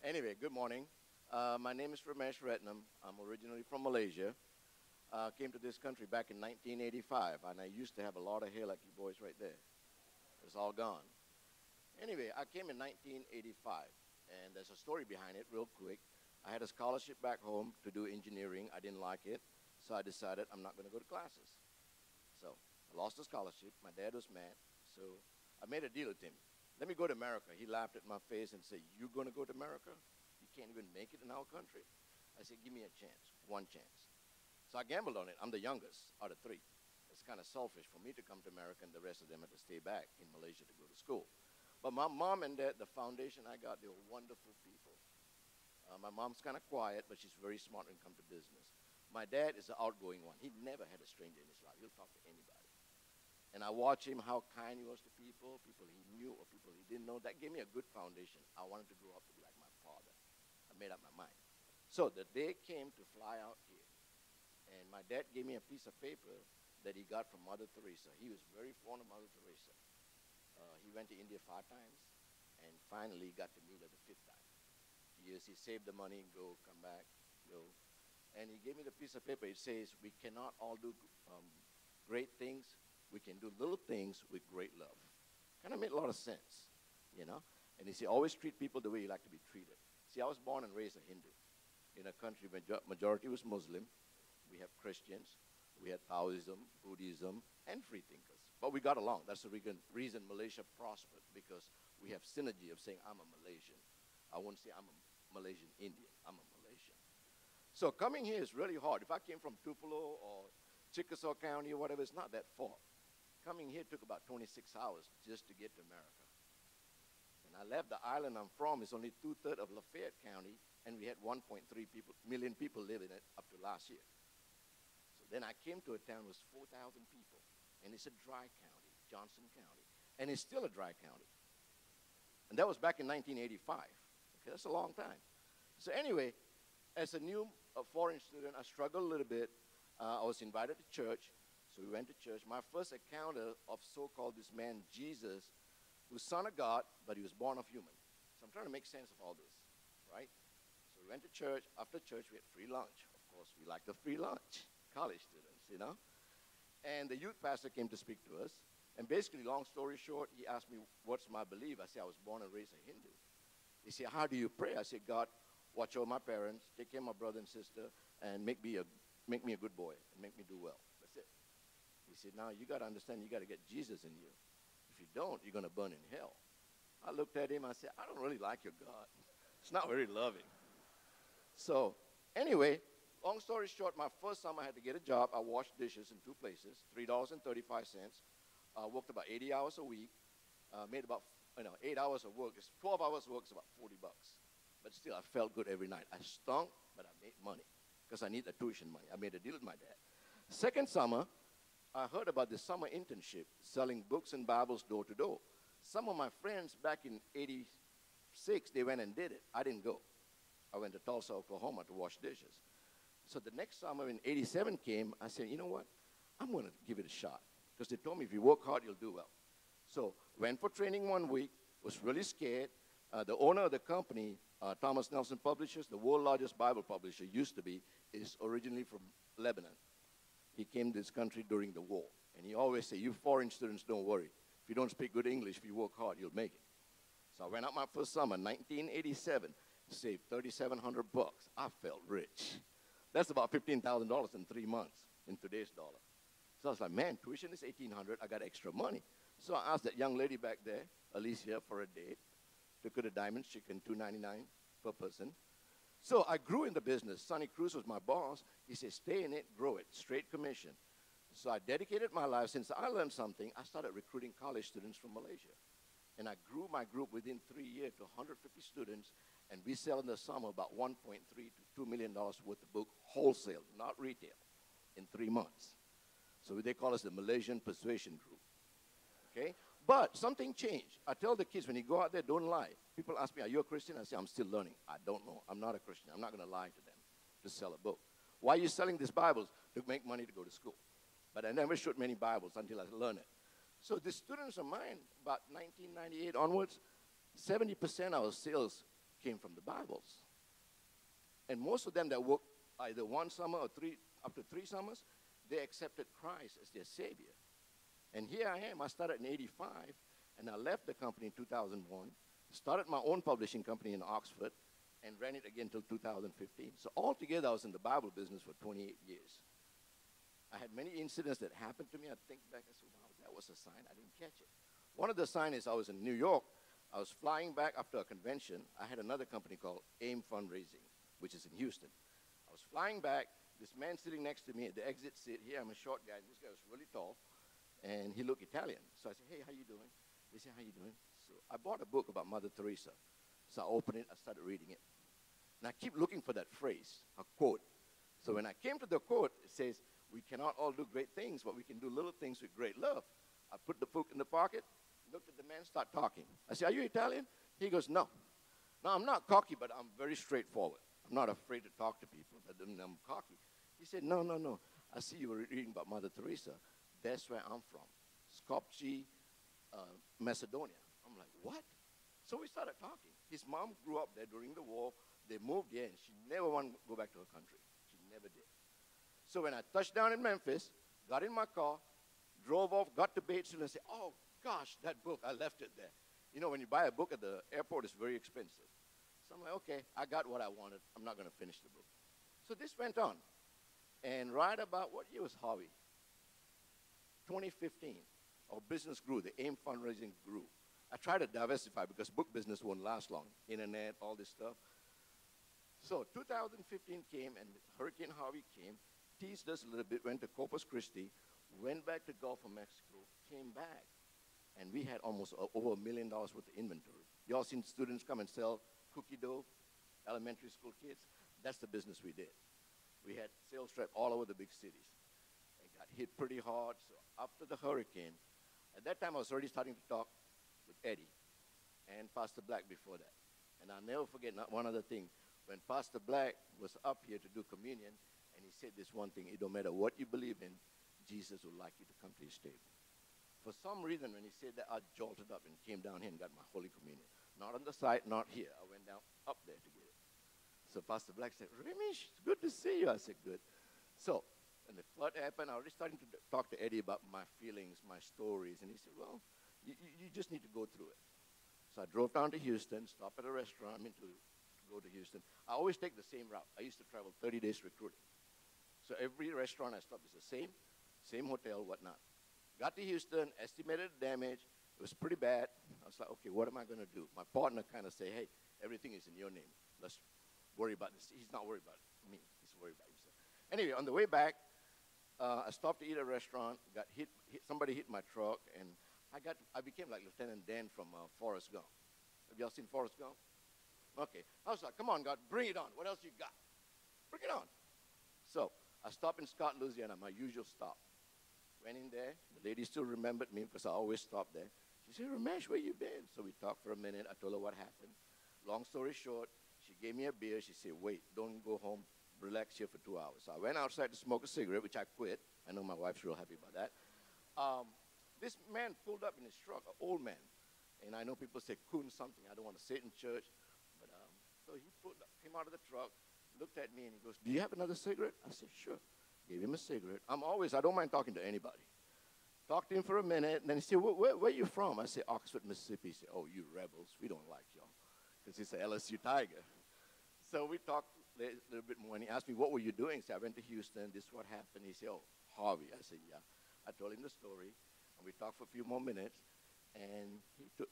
Anyway, good morning. My name is Ramesh Retnam. I'm originally from Malaysia. Came to this country back in 1985, and I used to have a lot of hair like you boys right there. It's all gone. Anyway, I came in 1985, and there's a story behind it, real quick. I had a scholarship back home to do engineering. I didn't like it, so I decided I'm not going to go to classes. So I lost the scholarship. My dad was mad, so I made a deal with him. Let me go to America. He laughed at my face and said, "You're going to go to America? You can't even make it in our country?" I said, "Give me a chance, one chance." So I gambled on it. I'm the youngest out of three. It's kind of selfish for me to come to America and the rest of them had to stay back in Malaysia to go to school. But my mom and dad, the foundation I got, they were wonderful people. My mom's kind of quiet, but she's very smart when it comes to business. My dad is the outgoing one. He never had a stranger in his life. He'll talk to anybody. And I watched him, how kind he was to people, people he knew or people he didn't know. That gave me a good foundation. I wanted to grow up to be like my father. I made up my mind. So the day came to fly out here. And my dad gave me a piece of paper that he got from Mother Teresa. He was very fond of Mother Teresa. He went to India 5 times and finally got to meet her the 5th time. Years he saved the money, go, come back, go. And he gave me the piece of paper. It says, we cannot all do great things. We can do little things with great love. Kind of made a lot of sense, you know. And he said, always treat people the way you like to be treated. See, I was born and raised a Hindu. In a country majority was Muslim. We have Christians. We had Taoism, Buddhism, and free thinkers. But we got along. That's the reason Malaysia prospered, because we have synergy of saying, I'm a Malaysian. I won't say I'm a Malaysian Indian. I'm a Malaysian. So coming here is really hard. If I came from Tupelo or Chickasaw County or whatever, it's not that far. Coming here took about 26 hours just to get to America. And I left the island I'm from. It's only 2/3 of Lafayette County, and we had 1.3 million people living in it up to last year. So then I came to a town with 4,000 people, and it's a dry county, Johnson County. And it's still a dry county. And that was back in 1985. Okay, that's a long time. So anyway, as a new foreign student, I struggled a little bit. I was invited to church, so we went to church. My first encounter of so-called this man, Jesus, who's son of God, but he was born of human. So I'm trying to make sense of all this, right? So we went to church. After church, we had free lunch. Of course, we like the free lunch, college students, you know. And the youth pastor came to speak to us. And basically, long story short, he asked me, what's my belief? I said, I was born and raised a Hindu. He said, how do you pray? I said, God, watch over my parents, take care of my brother and sister, and make me a good boy, and make me do well. That's it. He said, now you got to understand, you got to get Jesus in you. If you don't, you're going to burn in hell. I looked at him, I said, I don't really like your God. It's not very loving. So anyway, long story short, my first summer I had to get a job. I washed dishes in 2 places, $3.35. I worked about 80 hours a week, made about 8 hours of work. 12 hours of work is about $40. But still, I felt good every night. I stunk, but I made money because I need the tuition money. I made a deal with my dad. Second summer, I heard about the summer internship, selling books and Bibles door to door. Some of my friends back in 86, they went and did it. I didn't go. I went to Tulsa, Oklahoma to wash dishes. So the next summer when 87 came, I said, you know what? I'm going to give it a shot. Because they told me if you work hard, you'll do well. So went for training 1 week, was really scared. The owner of the company, Thomas Nelson Publishers, the world's largest Bible publisher, used to be, is originally from Lebanon. He came to this country during the war. And he always said, you foreign students, don't worry. If you don't speak good English, if you work hard, you'll make it. So I went out my first summer, 1987, saved $3,700. I felt rich. That's about $15,000 in 3 months in today's dollar. So I was like, man, tuition is $1,800. I got extra money. So I asked that young lady back there, Alicia, for a date. Took her to Diamond's Chicken, $2.99 per person. So I grew in the business. Sonny Cruz was my boss. He said, stay in it, grow it, straight commission. So I dedicated my life. Since I learned something, I started recruiting college students from Malaysia. And I grew my group within 3 years to 150 students. And we sell in the summer about $1.3 to $2 million worth of book, wholesale, not retail, in 3 months. So they call us the Malaysian Persuasion Group. Okay? But something changed. I tell the kids, when you go out there, don't lie. People ask me, are you a Christian? I say, I'm still learning. I don't know. I'm not a Christian. I'm not going to lie to them to sell a book. Why are you selling these Bibles? To make money to go to school. But I never showed many Bibles until I learned it. So the students of mine, about 1998 onwards, 70% of our sales came from the Bibles. And most of them that worked either one summer or up to three summers, they accepted Christ as their Savior. And here I am. I started in 85, and I left the company in 2001, started my own publishing company in Oxford, and ran it again until 2015. So altogether, I was in the Bible business for 28 years. I had many incidents that happened to me. I think back, I said, wow, that was a sign. I didn't catch it. One of the signs is I was in New York. I was flying back after a convention. I had another company called AIM Fundraising, which is in Houston. I was flying back. This man sitting next to me at the exit seat. Here, I'm a short guy. This guy was really tall, and he looked Italian. So I said, hey, how you doing? He said, how you doing? So I bought a book about Mother Teresa. So I opened it. I started reading it. And I keep looking for that phrase, a quote. So when I came to the quote, it says, we cannot all do great things, but we can do little things with great love. I put the book in the pocket, looked at the man, start talking. I said, are you Italian? He goes, no. No, I'm not cocky, but I'm very straightforward. I'm not afraid to talk to people. That doesn't mean I'm cocky. He said, no, no, no. I see you were reading about Mother Teresa. That's where I'm from, Skopje, Macedonia. I'm like, what? So we started talking. His mom grew up there during the war. They moved here, and she never wanted to go back to her country. She never did. So when I touched down in Memphis, got in my car, drove off, got to Batesville, and said, oh, gosh, that book, I left it there. You know, when you buy a book at the airport, it's very expensive. So I'm like, okay, I got what I wanted. I'm not going to finish the book. So this went on. And right about, what year was Harvey? 2015. Our business grew. The AIM fundraising grew. I tried to diversify because book business won't last long. Internet, all this stuff. So 2015 came, and Hurricane Harvey came, teased us a little bit, went to Corpus Christi, went back to Gulf of Mexico, came back, and we had almost over $1 million worth of inventory. You all seen students come and sell cookie dough, elementary school kids? That's the business we did. We had sales reps all over the big cities. It got hit pretty hard. So after the hurricane, at that time I was already starting to talk with Eddie and Pastor Black before that. And I'll never forget one other thing. When Pastor Black was up here to do communion, and he said this one thing, it don't matter what you believe in, Jesus would like you to come to his table. For some reason, when he said that, I jolted up and came down here and got my Holy Communion. Not on the side, not here. I went down up there to get it. So Pastor Black said, Ramesh, it's good to see you. I said, good. So when the flood happened, I was starting to talk to Eddie about my feelings, my stories. And he said, well, you just need to go through it. So I drove down to Houston, stopped at a restaurant, to go to Houston. I always take the same route. I used to travel 30 days recruiting. So every restaurant I stopped is the same hotel, whatnot. Got to Houston, estimated the damage. It was pretty bad. I was like, okay, what am I going to do? My partner kind of said, hey, everything is in your name. Let's worry about this. He's not worried about me. He's worried about himself. Anyway, on the way back, I stopped to eat at a restaurant, got hit, somebody hit my truck, and I became like Lieutenant Dan from Forrest Gump. Have y'all seen Forrest Gump? Okay. I was like, come on, God, bring it on. What else you got? Bring it on. So I stopped in Scott, Louisiana, my usual stop. Went in there. The lady still remembered me because I always stop there. She said, Ramesh, where you been? So we talked for a minute. I told her what happened. Long story short, she gave me a beer. She said, wait, don't go home. Relax here for 2 hours. So I went outside to smoke a cigarette, which I quit. I know my wife's real happy about that. This man pulled up in his truck, an old man. And I know people say coon something. I don't want to say it in church. But so he came out of the truck, looked at me, and he goes, do you have another cigarette? I said, sure. Gave him a cigarette. I don't mind talking to anybody. Talked to him for a minute, and then he said, where are you from? I said, Oxford, Mississippi. He said, oh, you rebels. We don't like y'all. Because he's an LSU Tiger. So we talked a little bit more, and he asked me, what were you doing? I said, I went to Houston. This is what happened. He said, oh, Harvey. I said, yeah. I told him the story, and we talked for a few more minutes. And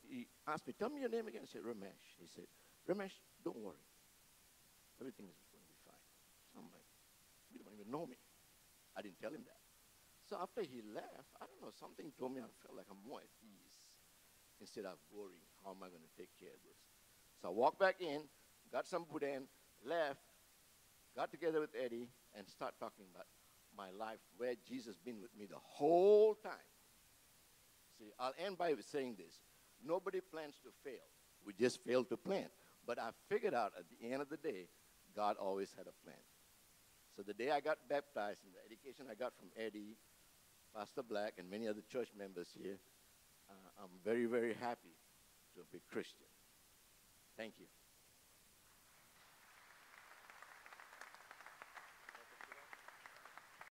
he asked me, tell me your name again. I said, Ramesh. He said, Ramesh, don't worry. Everything is going to be fine. So I'm like, you don't even know me. I didn't tell him that. So after he left, I don't know, something told me I felt like I'm more at ease instead of worrying, how am I going to take care of this? So I walked back in, got some boudin, left, got together with Eddie, and start talking about my life, where Jesus been with me the whole time. See, I'll end by saying this. Nobody plans to fail. We just fail to plan. But I figured out at the end of the day, God always had a plan. So the day I got baptized and the education I got from Eddie, Pastor Black, and many other church members here, I'm very, very happy to be Christian. Thank you.